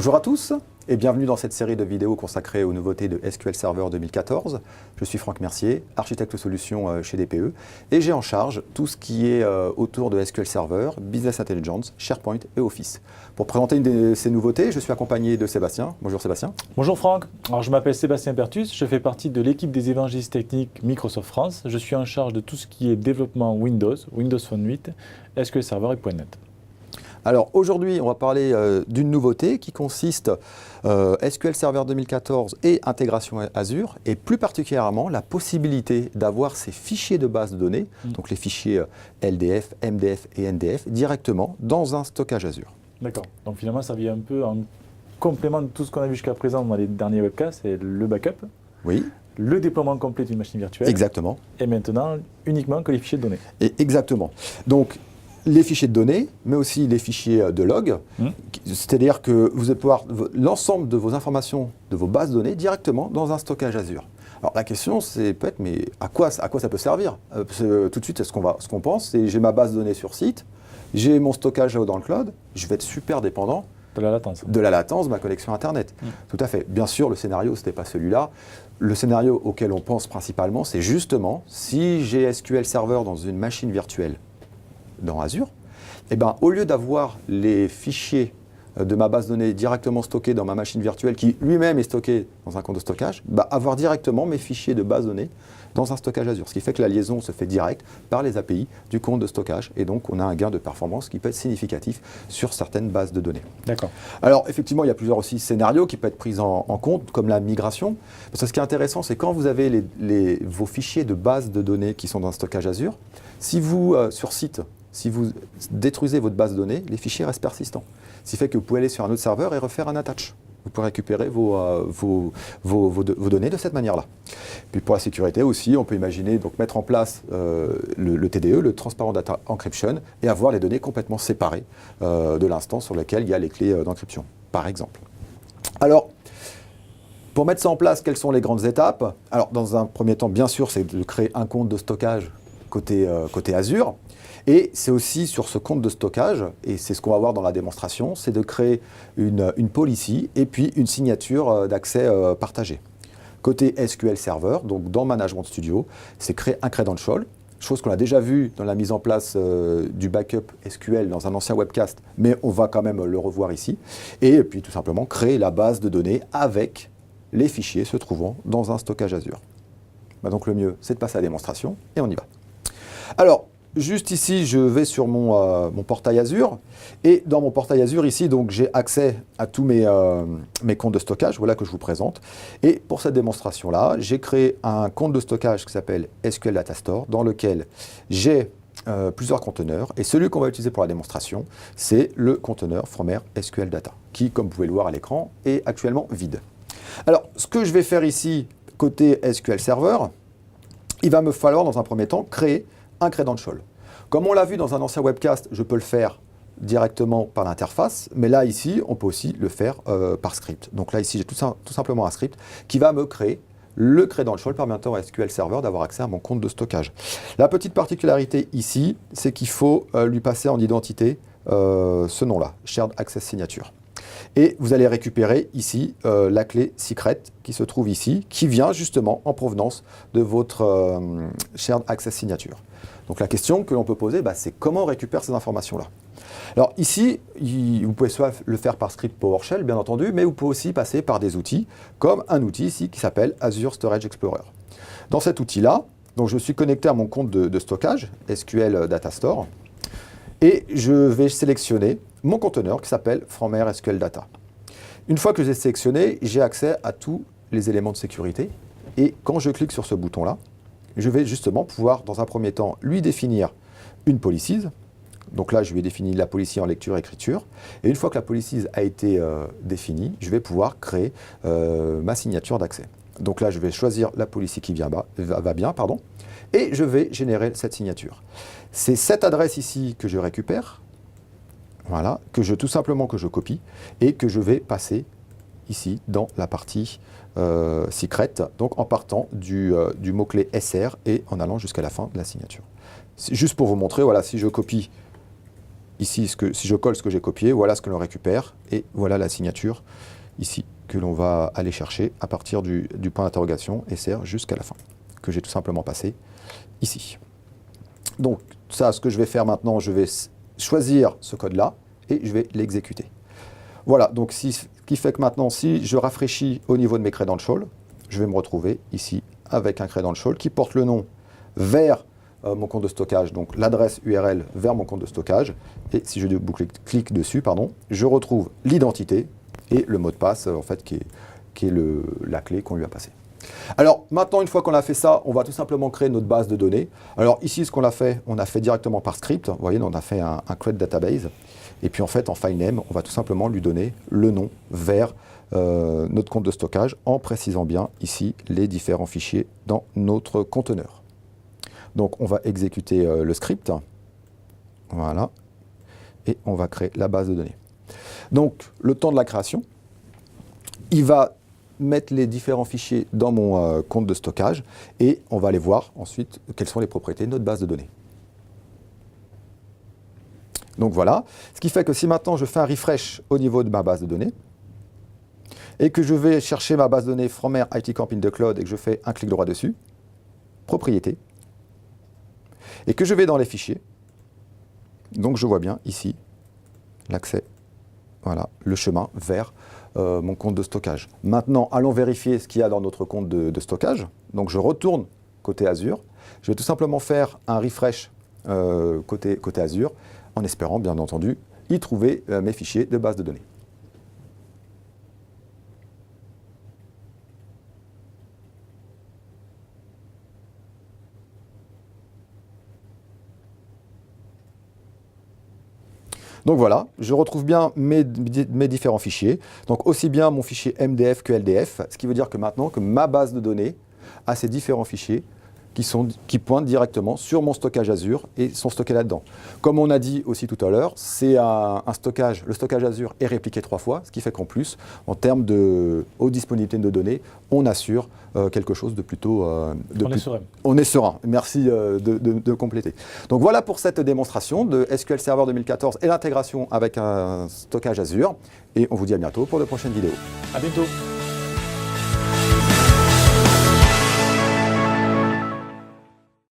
Bonjour à tous et bienvenue dans cette série de vidéos consacrée aux nouveautés de SQL Server 2014. Je suis Franck Mercier, architecte solution chez DPE et j'ai en charge tout ce qui est autour de SQL Server, Business Intelligence, SharePoint et Office. Pour présenter une de ces nouveautés, je suis accompagné de Sébastien. Bonjour Sébastien. Bonjour Franck, alors je m'appelle Sébastien Pertus, je fais partie de l'équipe des évangélistes techniques Microsoft France. Je suis en charge de tout ce qui est développement Windows Phone 8, SQL Server et .NET. Alors aujourd'hui, on va parler d'une nouveauté qui consiste SQL Server 2014 et intégration Azure, et plus particulièrement la possibilité d'avoir ces fichiers de base de données, donc les fichiers LDF, MDF et NDF, directement dans un stockage Azure. D'accord, donc finalement ça vient un peu en complément de tout ce qu'on a vu jusqu'à présent dans les derniers webcasts, c'est le backup, oui, le déploiement complet d'une machine virtuelle, exactement, et maintenant uniquement que les fichiers de données. Et exactement. Donc, les fichiers de données, mais aussi les fichiers de log, c'est-à-dire que vous allez pouvoir l'ensemble de vos informations, de vos bases de données, directement dans un stockage Azure. Alors la question, c'est peut-être, mais à quoi ça peut servir? Tout de suite, ce qu'on pense, c'est j'ai ma base de données sur site, j'ai mon stockage dans le cloud, je vais être super dépendant de la latence. De la latence de ma connexion Internet. Tout à fait. Bien sûr, le scénario, ce n'était pas celui-là. Le scénario auquel on pense principalement, c'est justement si j'ai SQL Server dans une machine virtuelle, dans Azure, eh ben, au lieu d'avoir les fichiers de ma base de données directement stockés dans ma machine virtuelle, qui lui-même est stocké dans un compte de stockage, avoir directement mes fichiers de base de données dans un stockage Azure. Ce qui fait que la liaison se fait direct par les API du compte de stockage, et donc on a un gain de performance qui peut être significatif sur certaines bases de données. D'accord. Alors effectivement, il y a plusieurs aussi scénarios qui peuvent être pris en compte, comme la migration. Parce que ce qui est intéressant, c'est quand vous avez vos fichiers de base de données qui sont dans un stockage Azure, si vous, sur site, si vous détruisez votre base de données, les fichiers restent persistants. Ce qui fait que vous pouvez aller sur un autre serveur et refaire un attach. Vous pouvez récupérer vos données de cette manière-là. Puis pour la sécurité aussi, on peut imaginer donc mettre en place le TDE, le Transparent Data Encryption, et avoir les données complètement séparées de l'instant sur lequel il y a les clés d'encryption, par exemple. Alors, pour mettre ça en place, quelles sont les grandes étapes? Alors, dans un premier temps, bien sûr, c'est de créer un compte de stockage côté Azure. Et c'est aussi sur ce compte de stockage, et c'est ce qu'on va voir dans la démonstration, c'est de créer une policy et puis une signature d'accès partagée. Côté SQL Server, donc dans Management Studio, c'est créer un credential, chose qu'on a déjà vue dans la mise en place du backup SQL dans un ancien webcast, mais on va quand même le revoir ici. Et puis tout simplement créer la base de données avec les fichiers se trouvant dans un stockage Azure. Donc le mieux, c'est de passer à la démonstration, et on y va. Alors, juste ici, je vais sur mon portail Azure, et dans mon portail Azure ici, donc j'ai accès à tous mes comptes de stockage, voilà que je vous présente. Et pour cette démonstration-là, j'ai créé un compte de stockage qui s'appelle SQL Data Store, dans lequel j'ai plusieurs conteneurs, et celui qu'on va utiliser pour la démonstration, c'est le conteneur Frommer SQL Data, qui, comme vous pouvez le voir à l'écran, est actuellement vide. Alors, ce que je vais faire ici, côté SQL Server, il va me falloir, dans un premier temps, créer un credential. Comme on l'a vu dans un ancien webcast, je peux le faire directement par l'interface, mais là, ici, on peut aussi le faire par script. Donc là, ici, j'ai tout simplement un script qui va me créer le credential permettant à SQL Server d'avoir accès à mon compte de stockage. La petite particularité ici, c'est qu'il faut lui passer en identité ce nom-là, Shared Access Signature. Et vous allez récupérer ici la clé secret qui se trouve ici, qui vient justement en provenance de votre Shared Access Signature. Donc la question que l'on peut poser, c'est comment on récupère ces informations-là. Alors ici, vous pouvez soit le faire par script PowerShell, bien entendu, mais vous pouvez aussi passer par des outils, comme un outil ici qui s'appelle Azure Storage Explorer. Dans cet outil-là, donc je suis connecté à mon compte de stockage, SQL Data Store, et je vais sélectionner mon conteneur qui s'appelle Frommer SQL Data. Une fois que j'ai sélectionné, j'ai accès à tous les éléments de sécurité, et quand je clique sur ce bouton-là, je vais justement pouvoir, dans un premier temps, lui définir une policy. Donc là, je lui ai défini la policy en lecture-écriture. Et une fois que la policy a été définie, je vais pouvoir créer ma signature d'accès. Donc là, je vais choisir la policy qui va bien, et je vais générer cette signature. C'est cette adresse ici que je récupère, voilà, tout simplement que je copie, et que je vais passer ici dans la partie secret, donc en partant du mot-clé SR et en allant jusqu'à la fin de la signature. Juste pour vous montrer, voilà, si je copie ici, si je colle ce que j'ai copié, voilà ce que l'on récupère, et voilà la signature ici que l'on va aller chercher à partir du point d'interrogation SR jusqu'à la fin, que j'ai tout simplement passé ici. Donc ça, ce que je vais faire maintenant, je vais choisir ce code-là et je vais l'exécuter. Voilà, donc ce qui fait que maintenant, si je rafraîchis au niveau de mes credentials, je vais me retrouver ici avec un credential qui porte le nom vers mon compte de stockage, donc l'adresse URL vers mon compte de stockage. Et si je double-clique dessus, je retrouve l'identité et le mot de passe, en fait, qui est la clé qu'on lui a passée. Alors maintenant, une fois qu'on a fait ça, on va tout simplement créer notre base de données. Alors ici, ce qu'on a fait directement par script. Vous voyez, on a fait un create database. Et puis en fait, en file name, on va tout simplement lui donner le nom vers notre compte de stockage en précisant bien ici les différents fichiers dans notre conteneur. Donc on va exécuter le script. Voilà. Et on va créer la base de données. Donc le temps de la création, il va mettre les différents fichiers dans mon compte de stockage et on va aller voir ensuite quelles sont les propriétés de notre base de données. Donc voilà, ce qui fait que si maintenant je fais un refresh au niveau de ma base de données et que je vais chercher ma base de données from Air IT Camp in the Cloud et que je fais un clic droit dessus, propriété, et que je vais dans les fichiers, donc je vois bien ici l'accès, voilà, le chemin vers mon compte de stockage. Maintenant, allons vérifier ce qu'il y a dans notre compte de stockage. Donc je retourne côté Azure, je vais tout simplement faire un refresh côté Azure, en espérant, bien entendu, y trouver mes fichiers de base de données. Donc voilà, je retrouve bien mes différents fichiers, donc aussi bien mon fichier MDF que LDF, ce qui veut dire que maintenant que ma base de données a ces différents fichiers qui pointent directement sur mon stockage Azure et sont stockés là-dedans. Comme on a dit aussi tout à l'heure, c'est un stockage, le stockage Azure est répliqué 3 fois, ce qui fait qu'en plus, en termes de haute disponibilité de données, on assure quelque chose de plutôt... on est serein. On est serein, merci de compléter. Donc voilà pour cette démonstration de SQL Server 2014 et l'intégration avec un stockage Azure. Et on vous dit à bientôt pour de prochaines vidéos. À bientôt.